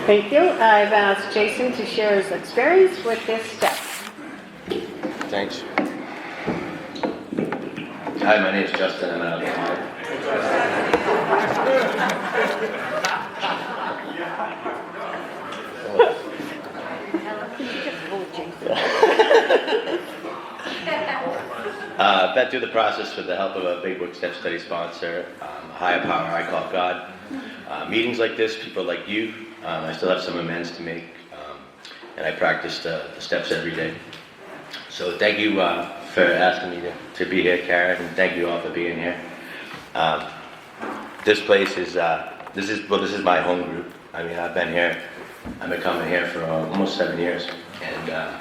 Thank you. I've asked Jason to share his experience with this step. Thanks. Hi, my name is Justin. I'm an alcoholic. I've been through the process with the help of a Big Book Step Study sponsor, a higher power I call God. Meetings like this, people like you, I still have some amends to make, and I practice the steps every day. So thank you for asking me to be here, Karen, and thank you all for being here. This place is, this is my home group. I mean, I've been coming here for almost 7 years, and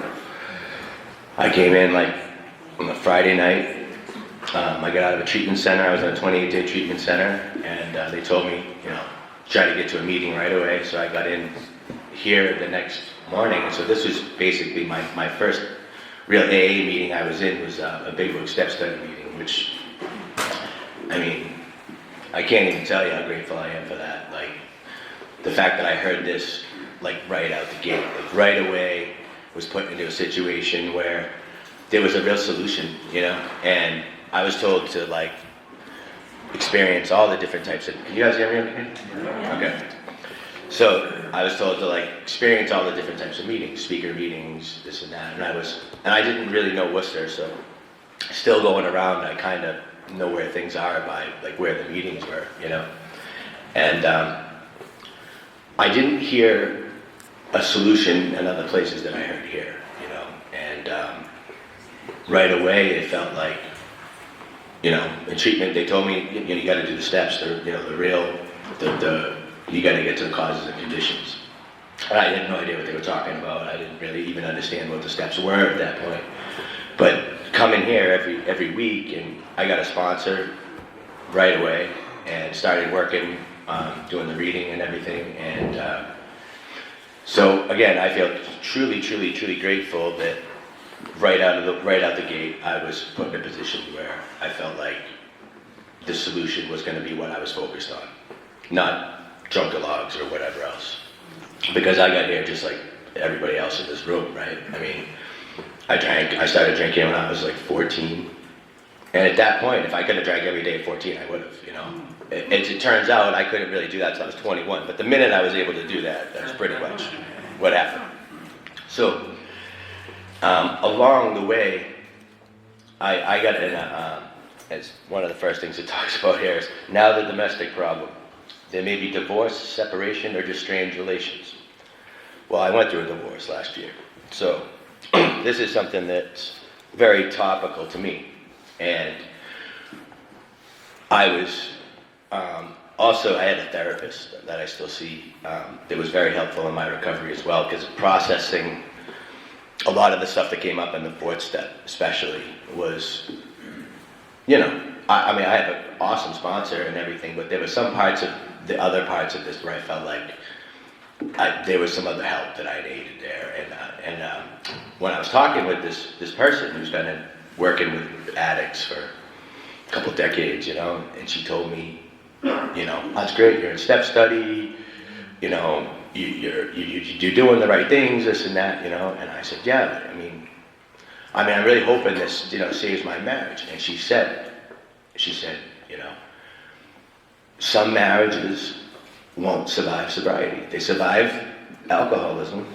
I came in like on a Friday night. I got out of a treatment center. I was in a 28-day treatment center, and they told me, try to get to a meeting right away. So I got in here the next morning. And so this was basically my first real AA meeting I was in was a Big Book Step Study meeting, which, I mean, I can't even tell you how grateful I am for that. Like, the fact that I heard this, like, right out the gate, like, right away, was put into a situation where there was a real solution, and I was told to, like, experience all the different types of, can you guys hear me okay? Okay. So I was told to, like, experience all the different types of meetings, speaker meetings, this and that, and I didn't really know Worcester, so still going around, I kind of know where things are by, like, where the meetings were, and I didn't hear a solution in other places that I heard here, and right away it felt like, in treatment they told me, you got to do the steps, you got to get to the causes and conditions. And I had no idea what they were talking about. I didn't really even understand what the steps were at that point. But coming here every week, and I got a sponsor right away and started working, doing the reading and everything. And so again, I feel truly, truly, truly grateful that right out the gate, I was put in a position where I felt like the solution was going to be what I was focused on, not drunkalogs or whatever else. Because I got here just like everybody else in this room, right? I mean, I started drinking when I was like 14. And at that point, if I could have drank every day at 14, I would have, It turns out I couldn't really do that until I was 21. But the minute I was able to do that, that's pretty much what happened. So, along the way, I got in as one of the first things it talks about here is, now the domestic problem. There may be divorce, separation, or just strange relations. Well, I went through a divorce last year. So this is something that's very topical to me. And I was, also I had a therapist that I still see that was very helpful in my recovery as well, because processing a lot of the stuff that came up in the fourth step especially was, I mean, I have an awesome sponsor and everything, but there were some parts of the other parts of this where I felt like there was some other help that I needed there. And when I was talking with this person who's been working with addicts for a couple decades, and she told me, that's great, you're in step study, you're doing the right things, this and that, and I said, yeah, I mean, I'm really hoping this, saves my marriage. And she said, some marriages won't survive sobriety. They survive alcoholism,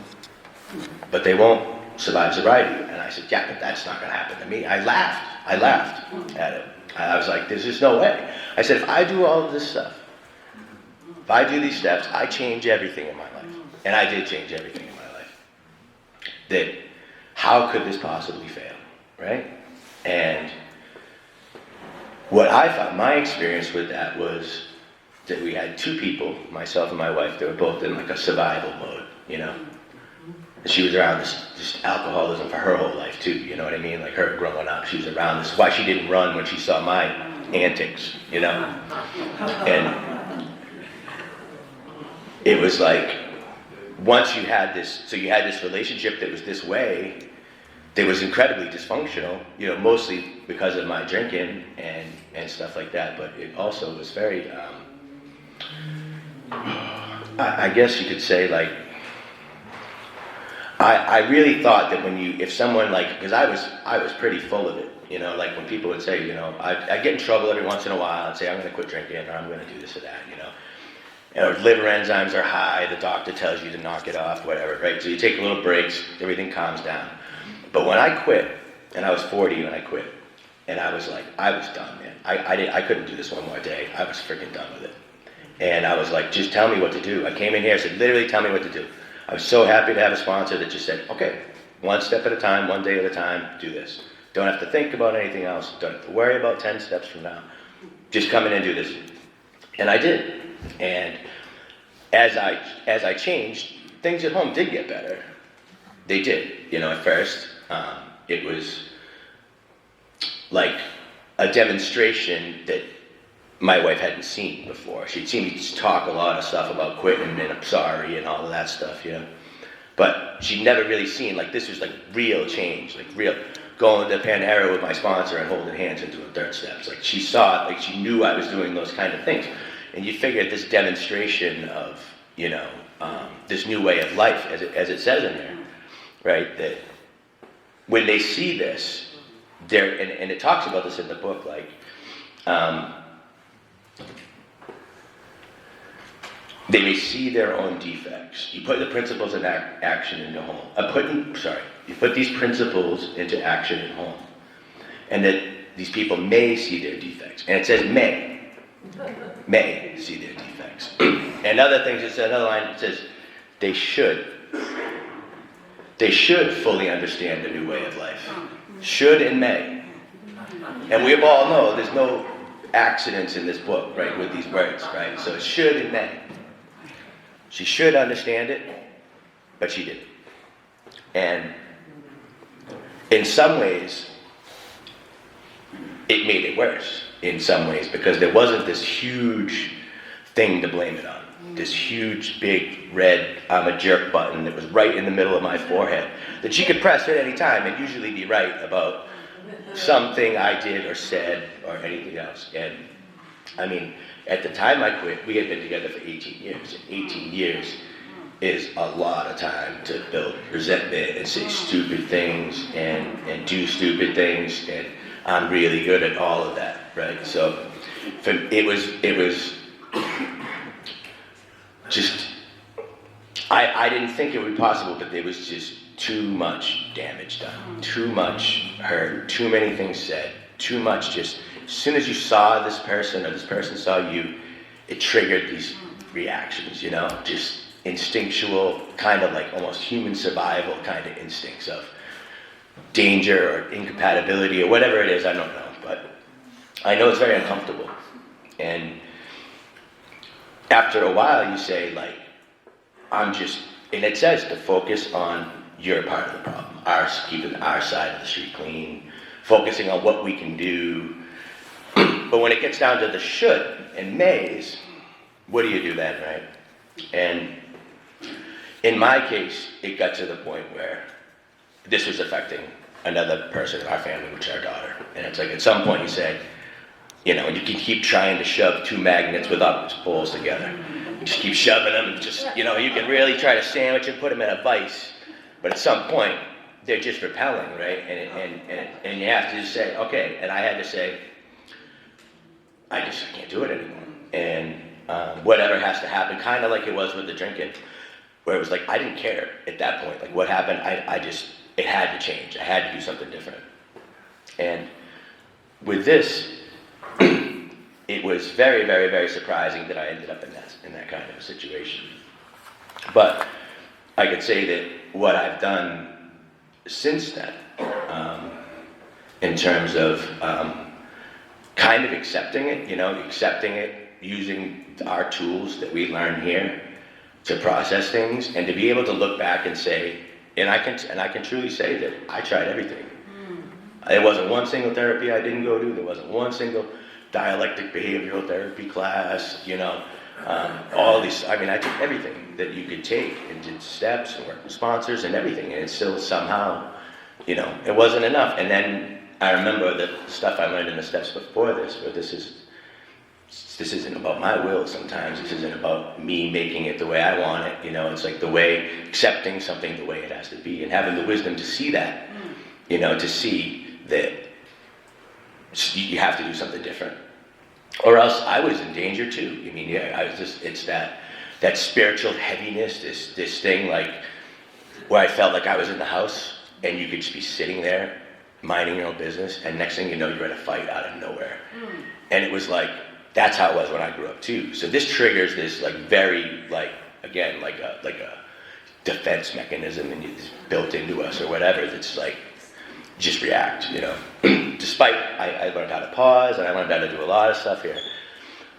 but they won't survive sobriety. And I said, yeah, but that's not gonna happen to me. I laughed at it. I was like, there's just no way. I said, if I do all of this stuff, if I do these steps, I change everything in my life. And I did change everything in my life. That, how could this possibly fail, right? And what I found, my experience with that was that we had two people, myself and my wife, that were both in like a survival mode, And she was around this alcoholism for her whole life too, you know what I mean? Like her growing up, she was around this. Why she didn't run when she saw my antics, And it was like, once you had this, so you had this relationship that was this way, that was incredibly dysfunctional, mostly because of my drinking and stuff like that, but it also was very, I guess you could say, like, I really thought that if someone, like, because I was pretty full of it, you know, like when people would say, you know, I'd get in trouble every once in a while and say, I'm going to quit drinking, or I'm going to do this or that, you know. Or liver enzymes are high, the doctor tells you to knock it off, whatever, right? So you take little breaks, everything calms down. But when I quit, and I was 40 when I quit, and I was like, I was done, man. I couldn't do this one more day. I was freaking done with it. And I was like, just tell me what to do. I came in here, I said, literally tell me what to do. I was so happy to have a sponsor that just said, okay, one step at a time, one day at a time, do this. Don't have to think about anything else. Don't have to worry about 10 steps from now. Just come in and do this. And I did. And as I changed, things at home did get better. They did. You know, at first, it was like a demonstration that my wife hadn't seen before. She'd seen me talk a lot of stuff about quitting and I'm sorry and all of that stuff, you know. But she'd never really seen, like, this was like real change, like real, going to Panera with my sponsor and holding hands and doing dirt steps. Like, she saw it, like she knew I was doing those kind of things. And you figured this demonstration of, you know, this new way of life, as it says in there, right, that when they see this, and it talks about this in the book, like, they may see their own defects. You put the principles in action into home. You put these principles into action at home. And that these people may see their defects. And it says may see their defects. And other things, it's another line, it says they should fully understand the new way of life. Should and may. And we all know there's no accidents in this book, right, with these words, right? So it should and may. She should understand it, but she didn't. And in some ways, it made it worse, in some ways, because there wasn't this huge thing to blame it on. This huge, big, red I'm a jerk button that was right in the middle of my forehead that she could press at any time and usually be right about something I did or said or anything else. And I mean, at the time I quit, we had been together for 18 years. And 18 years is a lot of time to build resentment and say stupid things and do stupid things. And I'm really good at all of that, right? So it was just, I didn't think it would be possible, but there was just too much damage done, too much hurt, too many things said, too much just, as soon as you saw this person or this person saw you, it triggered these reactions, you know, just instinctual, kind of like almost human survival kind of instincts of danger or incompatibility or whatever it is, I don't know, but I know it's very uncomfortable. And after a while you say, like, and it says to focus on your part of the problem, keeping our side of the street clean, focusing on what we can do. But when it gets down to the should and mays, what do you do then, right? And in my case, it got to the point where this was affecting another person in our family, which is our daughter. And it's like at some point you say, you know, and you can keep trying to shove two magnets with opposite poles together. You just keep shoving them, and just, you know, you can really try to sandwich and put them in a vice. But at some point, they're just repelling, right? And you have to just say, okay. And I had to say, I can't do it anymore. And whatever has to happen, kind of like it was with the drinking, where it was like, I didn't care at that point. Like what happened, it had to change. I had to do something different. And with this, it was very, very, very surprising that I ended up in that kind of a situation. But I could say that what I've done since then, in terms of kind of accepting it, using our tools that we learn here to process things, and to be able to look back and say, and I can truly say that I tried everything. There wasn't one single therapy I didn't go to. There wasn't one single dialectic behavioral therapy class, you know. All these, I took everything that you could take and did steps and worked with sponsors and everything, and it still somehow, you know, it wasn't enough. And then I remember the stuff I learned in the steps before this, where this is, this isn't about my will sometimes. This isn't about me making it the way I want it. It's like the way, accepting something the way it has to be, and having the wisdom to see that, to see that you have to do something different. Or else I was in danger too. I was just, it's that spiritual heaviness, this thing like, where I felt like I was in the house and you could just be sitting there minding your own business, and next thing you know, you're at a fight out of nowhere. And it was like, that's how it was when I grew up too. So this triggers this like very, like, again, like a defense mechanism and it's built into us or whatever, that's like, just react, Despite, I learned how to pause and I learned how to do a lot of stuff here.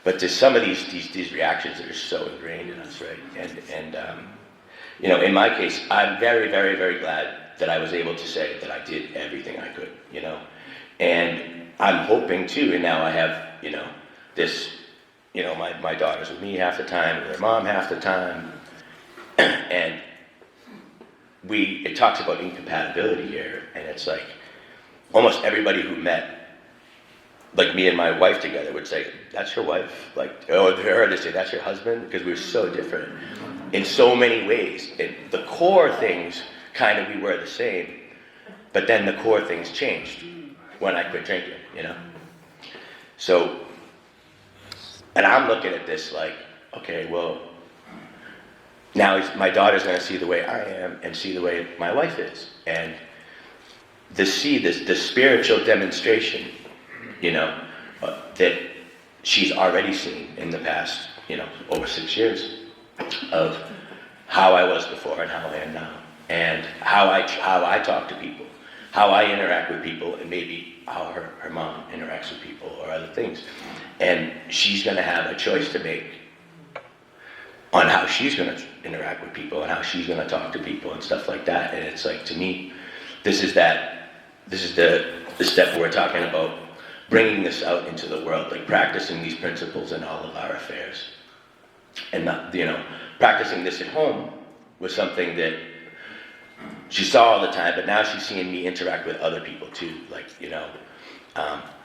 But there's some of these reactions that are so ingrained in us, right? And in my case, I'm very, very, very glad that I was able to say that I did everything I could, And I'm hoping too, and now I have, this, my daughter's with me half the time, with her mom half the time. And it talks about incompatibility here, and it's like, almost everybody who met, like me and my wife together, would say, that's your wife? Like, or they say, that's your husband? Because we were so different in so many ways. The core things, kind of, we were the same, but then the core things changed when I quit drinking, So, and I'm looking at this like, okay, well, now my daughter's going to see the way I am and see the way my wife is. And to see the spiritual demonstration, that she's already seen in the past, over 6 years, of how I was before and how I am now, and how I talk to people, how I interact with people, and maybe how her mom interacts with people or other things. And she's going to have a choice to make on how she's going to interact with people and how she's going to talk to people and stuff like that. And it's like, to me, this is the step where we're talking about bringing this out into the world, like practicing these principles in all of our affairs. And not, practicing this at home was something that she saw all the time, but now she's seeing me interact with other people too, like,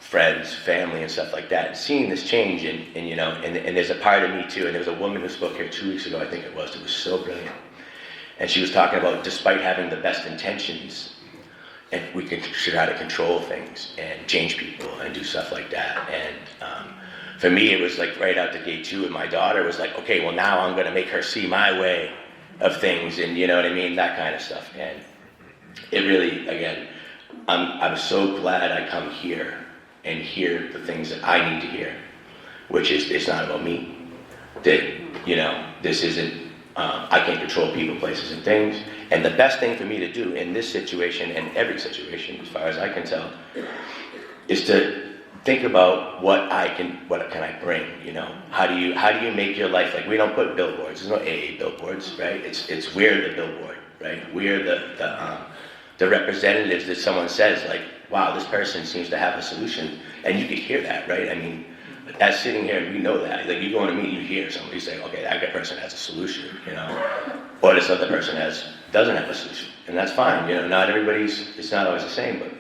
friends, family, and stuff like that, and seeing this change, and there's a part of me too, and there was a woman who spoke here 2 weeks ago, I think it was so brilliant, and she was talking about, despite having the best intentions, and we can try to control things, and change people, and do stuff like that, and for me, it was like right out the gate too, and my daughter was like, okay, well now I'm gonna make her see my way of things, and that kind of stuff, and it really, again, I'm so glad I come here and hear the things that I need to hear, which is, it's not about me, that, this isn't, I can't control people, places, and things, and the best thing for me to do in this situation, and every situation, as far as I can tell, is to think about what can I bring, how do you make your life, like, we don't put billboards, there's no AA billboards, right, it's we're the billboard, right, we're the representatives that someone says, like, wow, this person seems to have a solution, and you could hear that, right, as sitting here, we know that, like, you go in a meeting, you hear somebody say, okay, that person has a solution, or this other person doesn't have a solution, and that's fine, not everybody's, it's not always the same, but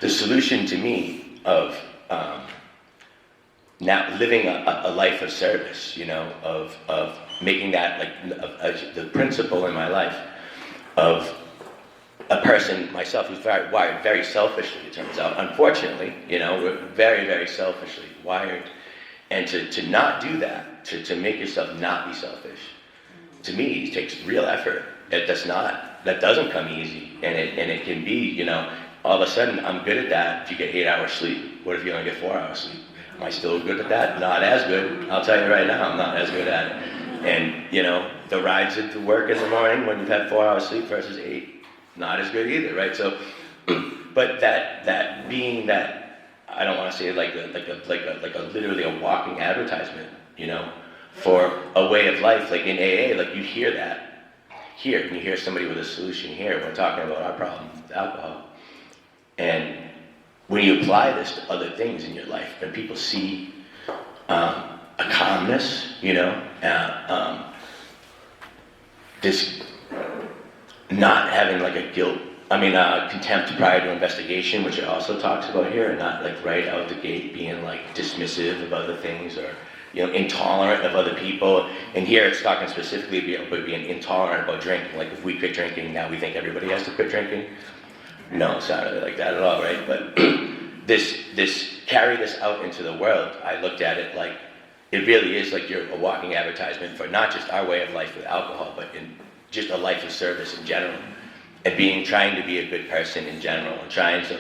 the solution to me of now living a life of service, of making that, like, the principle in my life of a person, myself, who's wired very selfishly, it turns out, unfortunately, we're very, very selfishly wired, and to not do that, to make yourself not be selfish, to me, it takes real effort. That doesn't come easy, and it can be, all of a sudden, I'm good at that if you get 8 hours sleep. What if you only get 4 hours sleep? Am I still good at that? Not as good. I'll tell you right now, I'm not as good at it. And, the rides into work in the morning when you've had 4 hours sleep versus 8, not as good either, right? So, but that being that, I don't want to say like a literally a walking advertisement, for a way of life, like in AA, like you hear that here, and you hear somebody with a solution here. We're talking about our problem with alcohol. And when you apply this to other things in your life, and people see a calmness, this not having like a guilt contempt prior to investigation, which it also talks about here, and not like right out the gate being like dismissive of other things or, intolerant of other people. And here it's talking specifically about being intolerant about drinking. Like if we quit drinking, now we think everybody has to quit drinking. No, it's not really like that at all, right? But carry this out into the world. I looked at it like it really is like you're a walking advertisement for not just our way of life with alcohol, but in just a life of service in general. And trying to be a good person in general, and trying to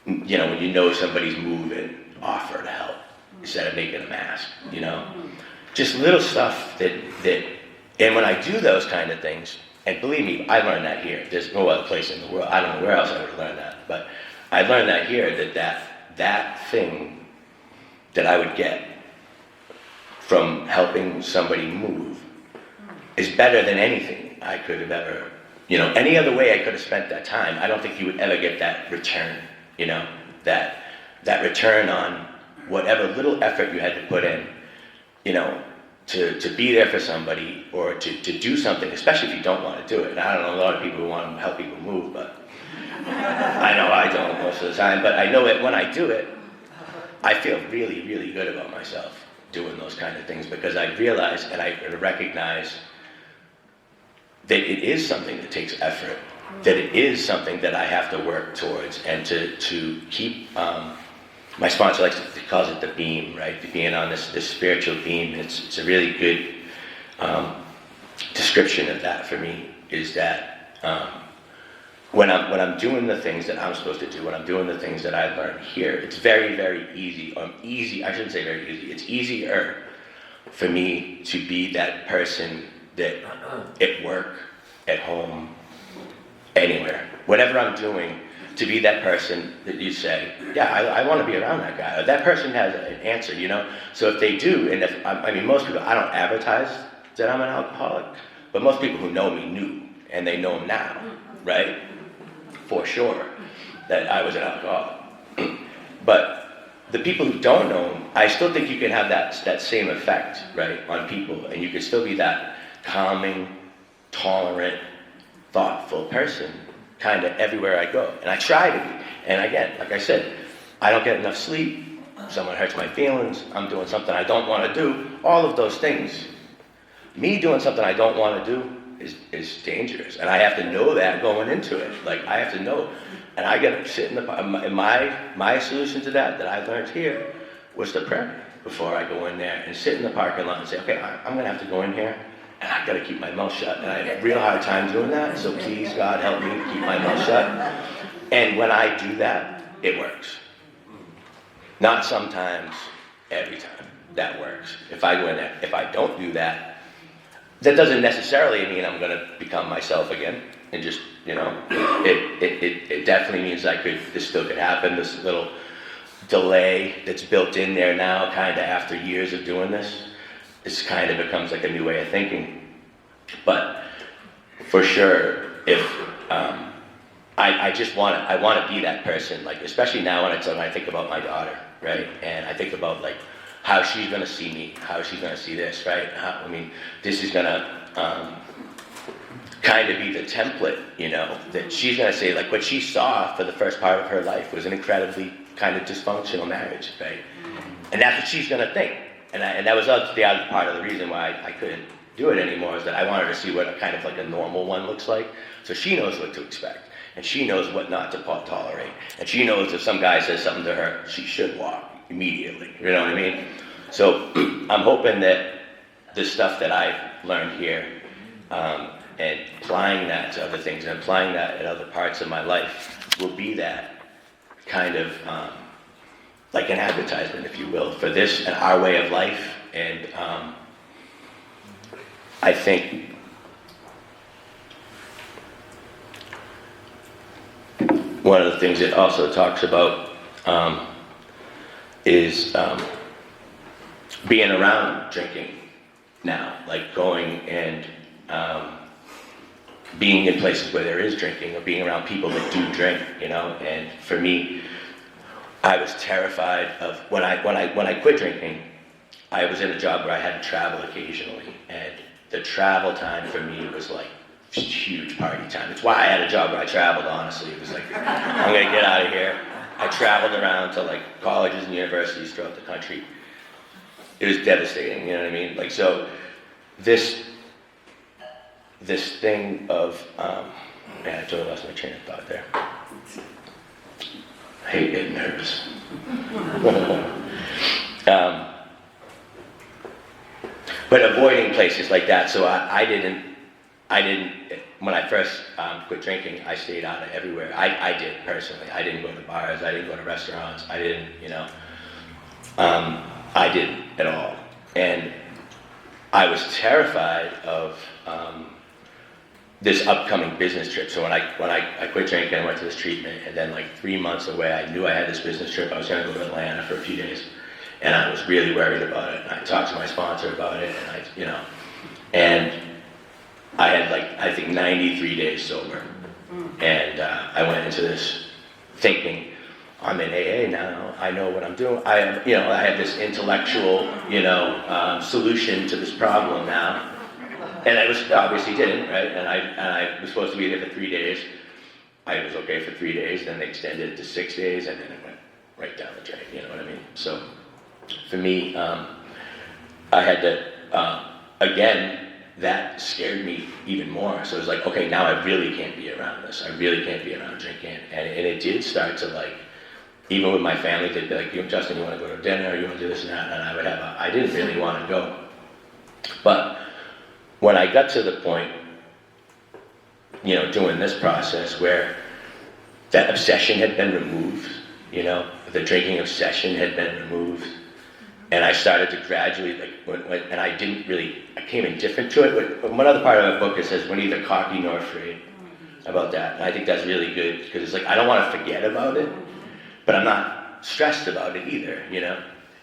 when you know somebody's moving, offer to help instead of making a mask, just little stuff that, and when I do those kind of things, and believe me, I learned that here. There's no other place in the world. I don't know where else I would have learned that, but I learned that here, that thing that I would get from helping somebody move is better than anything I could have ever. Any other way I could have spent that time, I don't think you would ever get that return, that return on whatever little effort you had to put in, to be there for somebody or to do something, especially if you don't want to do it. And I don't know a lot of people who want to help people move, but I know I don't most of the time, but I know that when I do it, I feel really, really good about myself doing those kind of things, because I realize and I recognize that it is something that takes effort, that it is something that I have to work towards, and to keep, my sponsor likes to calls it the beam, right? Being on this spiritual beam. It's a really good description of that for me, is that when I'm doing the things that I'm supposed to do, when I'm doing the things that I learned here, it's very, very easy, I shouldn't say very easy, it's easier for me to be that person that at work, at home, anywhere, whatever I'm doing, to be that person that you say, yeah, I want to be around that guy. Or that person has an answer, So if they do, and most people, I don't advertise that I'm an alcoholic, but most people who know me knew, and they know now, right? For sure, that I was an alcoholic. But the people who don't know, I still think you can have that same effect, right, on people, and you can still be that calming, tolerant, thoughtful person kind of everywhere I go. And I try to be. And again, like I said, I don't get enough sleep, someone hurts my feelings, I'm doing something I don't want to do, all of those things. Me doing something I don't want to do is dangerous. And I have to know that going into it. Like, I have to know. And I got to sit in my solution to that I learned here was to pray before I go in there and sit in the parking lot and say, okay, I'm going to have to go in here, and I got to keep my mouth shut. And I have a real hard time doing that, so please, God, help me keep my mouth shut. And when I do that, it works. Not sometimes, every time. That works. If I go in there, if I don't do that, that doesn't necessarily mean I'm going to become myself again. And just, it definitely means this still could happen, this little delay that's built in there now, kind of after years of doing this. This kind of becomes like a new way of thinking. But for sure, if I want to be that person, like especially now when I think about my daughter, right? And I think about like how she's gonna see me, how she's gonna see this, right? This is gonna kind of be the template, that she's gonna say, like what she saw for the first part of her life was an incredibly kind of dysfunctional marriage, right? And that's what she's gonna think. And that was the other part of the reason why I couldn't do it anymore, is that I wanted to see what a kind of like a normal one looks like. So she knows what to expect, and she knows what not to tolerate, and she knows if some guy says something to her, she should walk immediately. You know what I mean? So I'm hoping that the stuff that I've learned here, and applying that to other things and applying that at other parts of my life, will be that kind of like an advertisement, if you will, for this and our way of life. And I think one of the things it also talks about is being around drinking now, like going and being in places where there is drinking, or being around people that do drink, And for me, I was terrified of when I quit drinking. I was in a job where I had to travel occasionally, and the travel time for me was like huge party time. It's why I had a job where I traveled, honestly. It was like, I'm gonna get out of here. I traveled around to like colleges and universities throughout the country. It was devastating, you know what I mean? Like, so this thing of, man, I totally lost my train of thought there. I hate getting nervous. But avoiding places like that, so I didn't, when I first quit drinking, I stayed out of everywhere. I did, personally. I didn't go to bars, I didn't go to restaurants, I didn't, I didn't at all. And I was terrified of this upcoming business trip. So when I quit drinking, I went to this treatment, and then like 3 months away, I knew I had this business trip. I was gonna go to Atlanta for a few days, and I was really worried about it. And I talked to my sponsor about it, and and I had like, I think 93 days sober. And I went into this thinking, I'm in AA now, I know what I'm doing. I have this intellectual, solution to this problem now. And I was obviously didn't, right? And I was supposed to be there for 3 days. I was okay for 3 days, then they extended it to 6 days, and then it went right down the drain, you know what I mean? So for me, I had to, again, that scared me even more. So it was like, okay, now I really can't be around this. I really can't be around drinking. And it did start to like, even with my family, they'd be like, Justin, you want to go to dinner? You want to do this and that? And I would I didn't really want to go. But when I got to the point, doing this process where that obsession had been removed, the drinking obsession had been removed, and I started to gradually, and I came indifferent to it. But one other part of the book, it says, we're neither cocky nor afraid about that. And I think that's really good, because it's like, I don't want to forget about it, but I'm not stressed about it either,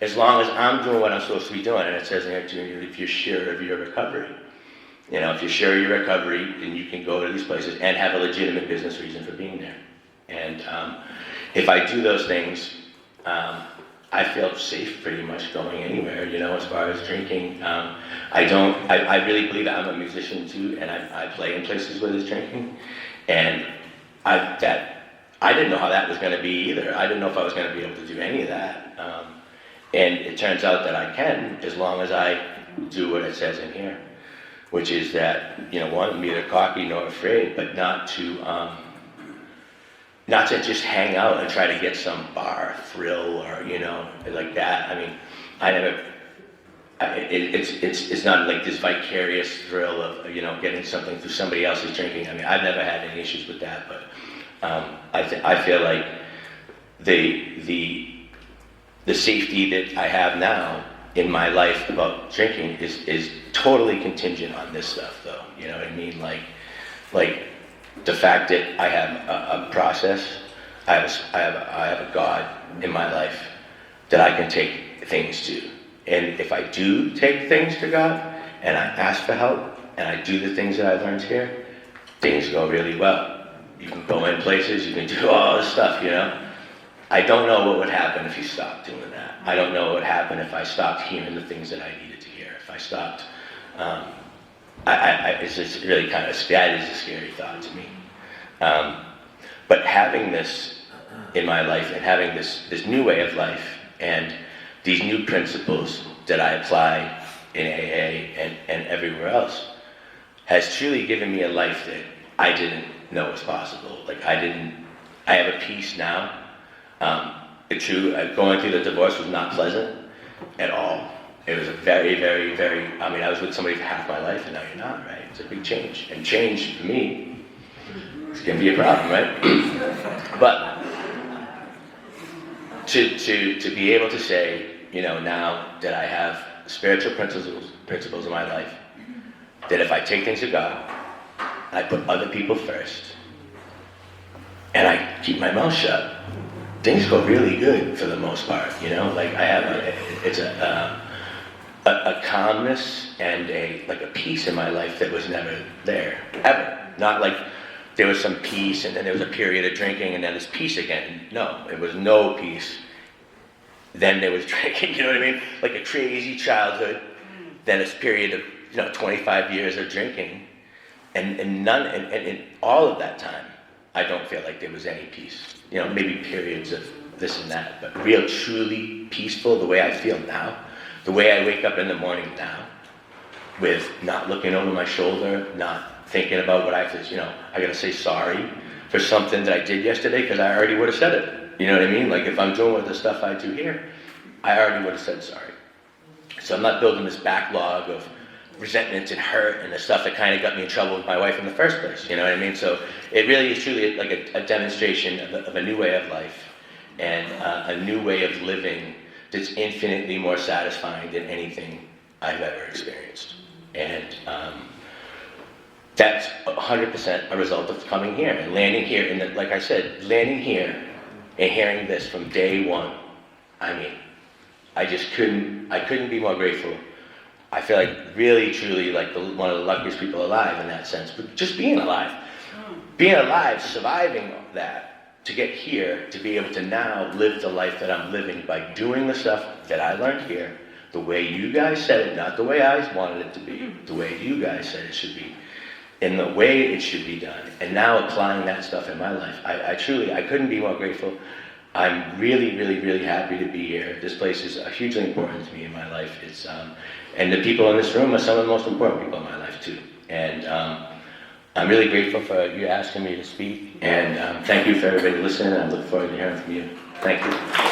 As long as I'm doing what I'm supposed to be doing, and it says in here, if you're sure of your recovery. If you're sure of your recovery, then you can go to these places and have a legitimate business reason for being there. And if I do those things, I feel safe pretty much going anywhere, as far as drinking. I really believe that I'm a musician too, and I play in places where there's drinking. And I didn't know how that was going to be either. I didn't know if I was going to be able to do any of that. And it turns out that I can, as long as I do what it says in here, which is that, one, I'm neither cocky nor afraid, but not to just hang out and try to get some bar thrill or, like that. I mean, it's not like this vicarious thrill of, getting something through somebody else's drinking. I mean, I've never had any issues with that, but I feel like the safety that I have now in my life about drinking is totally contingent on this stuff, though. You know what I mean? Like the fact that I have a process, I have a God in my life that I can take things to. And if I do take things to God, and I ask for help, and I do the things that I learned here, things go really well. You can go in places, you can do all this stuff, I don't know what would happen if you stopped doing that. I don't know what would happen if I stopped hearing the things that I needed to hear. If I stopped, it's just really that is a scary thought to me. But having this in my life, and having this new way of life, and these new principles that I apply in AA and everywhere else, has truly given me a life that I didn't know was possible. I have a peace now. Going through the divorce was not pleasant at all. It was a very, very, very, I was with somebody for half my life, and now you're not, right? It's a big change. And change, for me, can be a problem, right? But to be able to say, now that I have spiritual principles in my life, that if I take things to God, I put other people first, and I keep my mouth shut, things go really good for the most part, I have a calmness and a peace in my life that was never there, ever. Not like there was some peace and then there was a period of drinking and then there's peace again. No, it was no peace. Then there was drinking, you know what I mean? Like a crazy childhood, then this period of 25 years of drinking, And none, and in all of that time, I don't feel like there was any peace. You know, maybe periods of this and that, but real, truly peaceful, the way I feel now, the way I wake up in the morning now, with not looking over my shoulder, not thinking about what I have to, you know, I gotta say sorry for something that I did yesterday, because I already would have said it. You know what I mean? Like, if I'm doing the stuff I do here, I already would have said sorry. So I'm not building this backlog of resentments and hurt and the stuff that kind of got me in trouble with my wife in the first place. You know what I mean? So it really is truly like a demonstration of a new way of life and a new way of living that's infinitely more satisfying than anything I've ever experienced. And that's 100% a result of coming here and landing here. And like I said, landing here and hearing this from day one, I mean, I couldn't be more grateful. I feel like really, truly like one of the luckiest people alive in that sense. But just being alive, surviving that, to get here, to be able to now live the life that I'm living by doing the stuff that I learned here, the way you guys said it, not the way I wanted it to be, the way you guys said it should be, and the way it should be done. And now applying that stuff in my life, I couldn't be more grateful. I'm really, really, really happy to be here. This place is hugely important to me in my life. It's and the people in this room are some of the most important people in my life too. And I'm really grateful for you asking me to speak. And thank you for everybody listening. I look forward to hearing from you. Thank you.